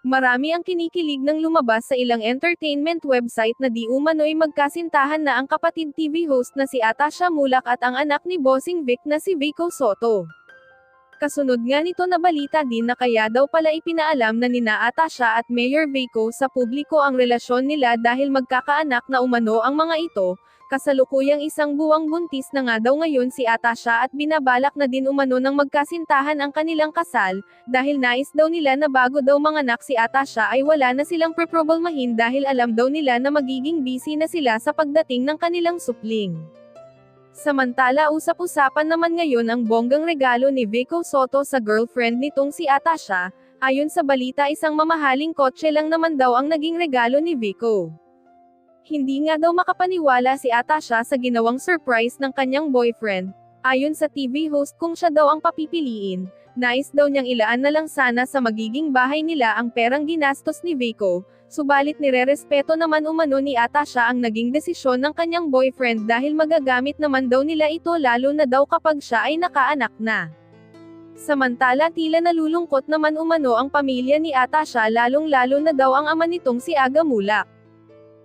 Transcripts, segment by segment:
Marami ang kinikilig nang lumabas sa ilang entertainment website na di umano'y magkasintahan na ang kapatid TV host na si Atasha Mulak at ang anak ni Bossing Vic na si Vico Soto. Kasunod nga nito na balita din na kaya daw pala ipinaalam na nina Atasha at Mayor Vico sa publiko ang relasyon nila dahil magkakaanak na umano ang mga ito. Kasalukuyang isang buwang buntis na nga daw ngayon si Atasha at binabalak na din umano ng magkasintahan ang kanilang kasal, dahil nais daw nila na bago daw manganak si Atasha ay wala na silang preprobalmahin dahil alam daw nila na magiging busy na sila sa pagdating ng kanilang supling. Samantala usap-usapan naman ngayon ang bonggang regalo ni Vico Soto sa girlfriend nitong si Atasha. Ayon sa balita isang mamahaling kotse lang naman daw ang naging regalo ni Vico. Hindi nga daw makapaniwala si Atasha sa ginawang surprise ng kanyang boyfriend. Ayon sa TV host kung siya daw ang papipiliin, nais daw niyang ilaan na lang sana sa magiging bahay nila ang perang ginastos ni Vico, subalit nirerespeto naman umano ni Atasha ang naging desisyon ng kanyang boyfriend dahil magagamit naman daw nila ito lalo na daw kapag siya ay nakaanak na. Samantala tila nalulungkot naman umano ang pamilya ni Atasha lalong-lalo na daw ang ama nitong si Aga Mulak.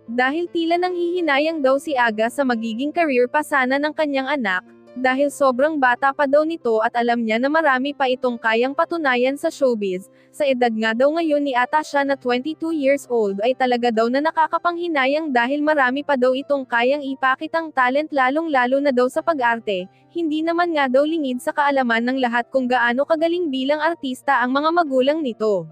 Dahil tila nanghihinayang daw si Aga sa magiging career pa sana ng kanyang anak, dahil sobrang bata pa daw nito at alam niya na marami pa itong kayang patunayan sa showbiz. Sa edad nga daw ngayon ni Atasha na 22 years old ay talaga daw na nakakapanghinayang dahil marami pa daw itong kayang ipakitang talent lalong-lalo na daw sa pag-arte. Hindi naman nga daw lingid sa kaalaman ng lahat kung gaano kagaling bilang artista ang mga magulang nito.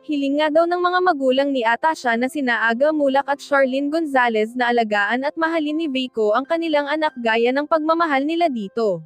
Hiling nga daw ng mga magulang ni Atasha na sina Aga Mulak at Charlene Gonzalez na alagaan at mahalin ni Vico ang kanilang anak gaya ng pagmamahal nila dito.